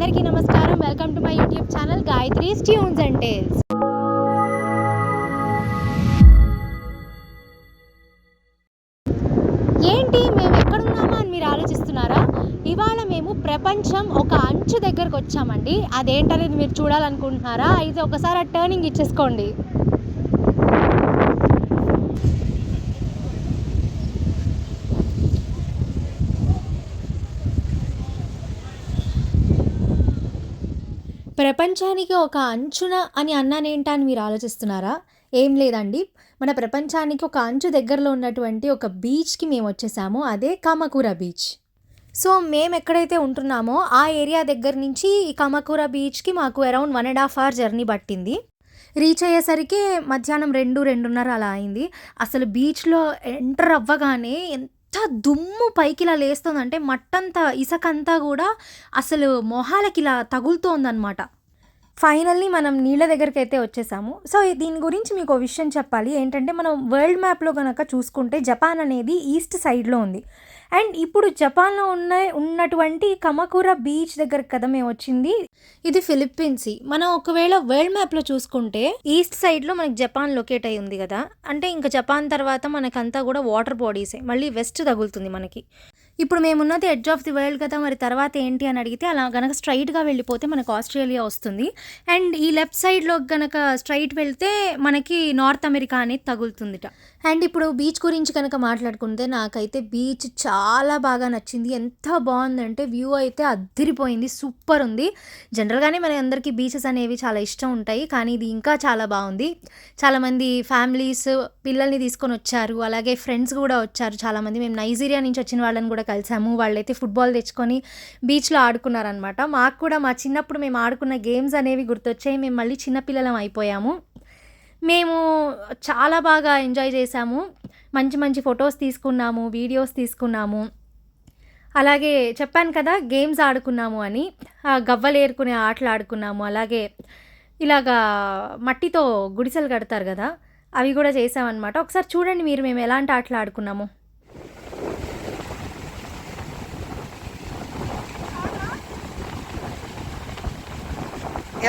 అందరికీ నమస్కారం. Welcome to my YouTube channel Gayatri's tunes and tales. ఏంటి మేము ఎక్కడున్నామా అని మీరు ఆలోచిస్తున్నారా? ఇవాళ మేము ప్రపంచం ఒక అంచు దగ్గరకు వచ్చామండి. అదేంటనేది మీరు చూడాలనుకుంటున్నారా? అయితే ఒకసారి ఆ టర్నింగ్ ఇచ్చేసుకోండి. ప్రపంచానికి ఒక అంచున అని అన్నానేంటా అని మీరు ఆలోచిస్తున్నారా? ఏం లేదండి, మన ప్రపంచానికి ఒక అంచు దగ్గరలో ఉన్నటువంటి ఒక బీచ్కి మేము వచ్చేసాము. అదే కామకూర బీచ్. సో మేము ఎక్కడైతే ఉంటున్నామో ఆ ఏరియా దగ్గర నుంచి ఈ కామకూర బీచ్కి మాకు అరౌండ్ 1.5 hour జర్నీ పట్టింది. రీచ్ అయ్యేసరికి మధ్యాహ్నం 2-2:30 అలా అయింది. అసలు బీచ్లో ఎంటర్ అవ్వగానే ఎంత దుమ్ము పైకి ఇలా లేస్తుందంటే మట్టంతా ఇసకంతా కూడా అసలు మొహాలకి ఇలా తగులుతోందనమాట. ఫైనల్లీ మనం నీళ్ళ దగ్గరికైతే వచ్చేసాము. సో దీని గురించి మీకు ఒక విషయం చెప్పాలి. ఏంటంటే మనం వరల్డ్ మ్యాప్లో కనుక చూసుకుంటే జపాన్ అనేది ఈస్ట్ సైడ్లో ఉంది. అండ్ ఇప్పుడు జపాన్లో ఉన్నటువంటి కమకూర బీచ్ దగ్గర కదా మేము వచ్చింది. ఇది ఫిలిప్పీన్స్. మనం ఒకవేళ వరల్డ్ మ్యాప్లో చూసుకుంటే ఈస్ట్ సైడ్లో మనకి జపాన్ లొకేట్ అయి ఉంది కదా. అంటే ఇంకా జపాన్ తర్వాత మనకంతా కూడా వాటర్ బాడీసే, మళ్ళీ వెస్ట్ తగులుతుంది మనకి. ఇప్పుడు మేమున్నది ఎడ్జ్ ఆఫ్ ది వరల్డ్ కదా, మరి తర్వాత ఏంటి అని అడిగితే అలా గనక స్ట్రైట్గా వెళ్ళిపోతే మనకు ఆస్ట్రేలియా వస్తుంది. అండ్ ఈ లెఫ్ట్ సైడ్లో గనక స్ట్రైట్ వెళ్తే మనకి నార్త్ అమెరికా అనేది తగులుతుందిట. అండ్ ఇప్పుడు బీచ్ గురించి కనుక మాట్లాడుకుంటే నాకైతే బీచ్ చాలా బాగా నచ్చింది. ఎంత బాగుందంటే వ్యూ అయితే అద్దిరిపోయింది, సూపర్ ఉంది. జనరల్గానే మన అందరికీ బీచెస్ అనేవి చాలా ఇష్టం ఉంటాయి, కానీ ఇది ఇంకా చాలా బాగుంది. చాలామంది ఫ్యామిలీస్ పిల్లల్ని తీసుకొని వచ్చారు, అలాగే ఫ్రెండ్స్ కూడా వచ్చారు చాలామంది. మేము నైజీరియా నుంచి వచ్చిన వాళ్ళని కూడా కలిసాము. వాళ్ళైతే ఫుట్బాల్ తెచ్చుకొని బీచ్లో ఆడుకున్నారనమాట. మాకు కూడా మా చిన్నప్పుడు మేము ఆడుకున్న గేమ్స్ అనేవి గుర్తొచ్చాయి. మేము మళ్ళీ చిన్నపిల్లలం అయిపోయాము. మేము చాలా బాగా ఎంజాయ్ చేసాము. మంచి మంచి ఫొటోస్ తీసుకున్నాము, వీడియోస్ తీసుకున్నాము. అలాగే చెప్పాను కదా గేమ్స్ ఆడుకున్నాము అని. గవ్వలు ఏరుకునే ఆటలు ఆడుకున్నాము. అలాగే ఇలాగా మట్టితో గుడిసెలు కడతారు కదా, అవి కూడా చేసామన్నమాట. ఒకసారి చూడండి మీరు మేము ఎలాంటి ఆటలు ఆడుకున్నాము.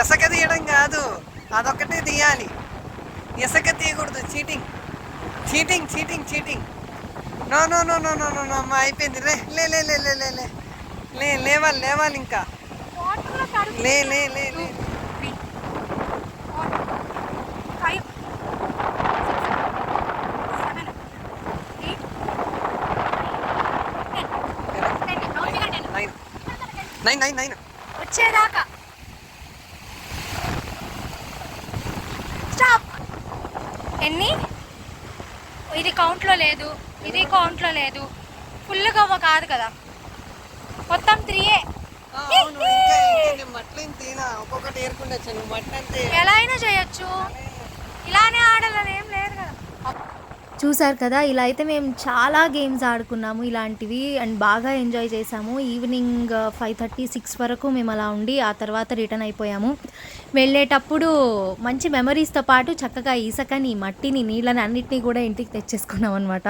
ఇసుక తీయడం కాదు, అదొక్కటే తీయాలి. ఇసుక తీయకూడదు. Cheating cheating cheating cheating. No no no no no no no అమ్మా, అయిపోయింది. లే లే లే లే లే లే లే లేవాలి లేవాలి ఇంకా లే లే లే లే. నైన్ నైన్ నైన్ వచ్చేదాకా స్టాప్. ఎన్ని? ఇది కౌంట్లో లేదు, ఇది కౌంట్లో లేదు. ఫుల్ గవ్వ కాదు కదా, మొత్తం 3. ఒక్కొక్కటి ఏరుకుంటా మట్టి అంతే. ఎలా అయినా చేయొచ్చు, ఇలానే ఆడాలని ఏం లేదు కదా. చూసారు కదా, ఇలా అయితే మేము చాలా గేమ్స్ ఆడుకున్నాము ఇలాంటివి. అండ్ బాగా ఎంజాయ్ చేసాము. ఈవినింగ్ 5:30-6 వరకు మేము అలా ఉండి ఆ తర్వాత రిటర్న్ అయిపోయాము. వెళ్ళేటప్పుడు మంచి మెమరీస్తో పాటు చక్కగా ఇసుకని, మట్టిని, నీళ్ళని అన్నిటినీ కూడా ఇంటికి తెచ్చేసుకున్నాం అనమాట.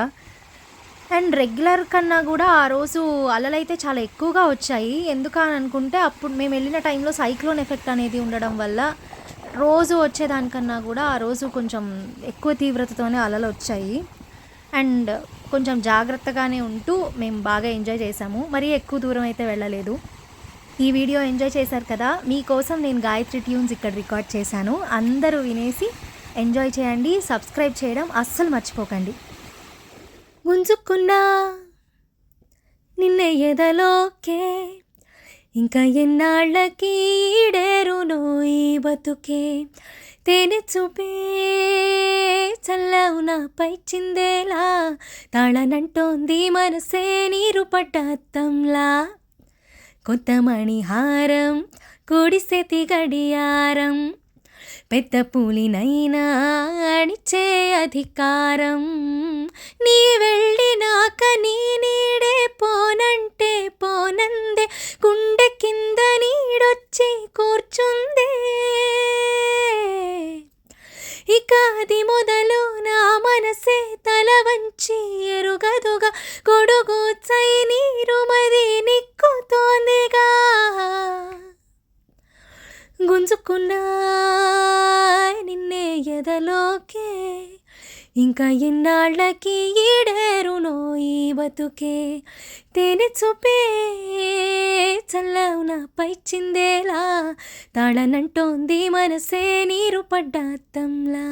అండ్ రెగ్యులర్ కన్నా కూడా ఆ రోజు అలలైతే చాలా ఎక్కువగా వచ్చాయి. ఎందుకని అనుకుంటే అప్పుడు మేము వెళ్ళిన టైంలో సైక్లోన్ ఎఫెక్ట్ అనేది ఉండడం వల్ల రోజు వచ్చేదానికన్నా కూడా ఆ రోజు కొంచెం ఎక్కువ తీవ్రతతోనే అలలు వచ్చాయి. అండ్ కొంచెం జాగ్రత్తగానే ఉంటూ మేము బాగా ఎంజాయ్ చేసాము. మరీ ఎక్కువ దూరం అయితే వెళ్ళలేదు. ఈ వీడియో ఎంజాయ్ చేశారు కదా, మీకోసం నేను గాయత్రి ట్యూన్స్ ఇక్కడ రికార్డ్ చేశాను. అందరూ వినేసి ఎంజాయ్ చేయండి. సబ్స్క్రైబ్ చేయడం అస్సలు మర్చిపోకండి. గుంజుకున్నా నిన్న ఎదలోకే, ఇంకా ఎన్నాళ్ళకి ఈడేరునో ఈ బతుకే, తేనె చూపే చల్లవు నాపై చిందేలా, తాళనంటోంది మనసే నీరు పడ్డ అత్తంలా, కొత్త మణిహారం కుడిసేతి గడియారం, పెద్ద పూలినైనా అణిచే అధికారం, నీ వెళ్ళినాక నీ నీడే పోనంటే పోనందే, గుండె కింద నీడొచ్చి కూర్చుందే, ఇక అది మొదలు నా మనసే తల వంచి ఎరుగదుగా, గొడుగు చై నీరు మది నిక్కుతోందిగా. తెచ్చుకున్నా నిన్నే ఎదలోకే ఇంకా ఎన్నాళ్ళకి ఈడేరునో ఈ బతుకే తేనె చూపే చల్లవున పై చిందేలా తాళనంటోంది మనసే నీరు పడ్డ అద్దంలా.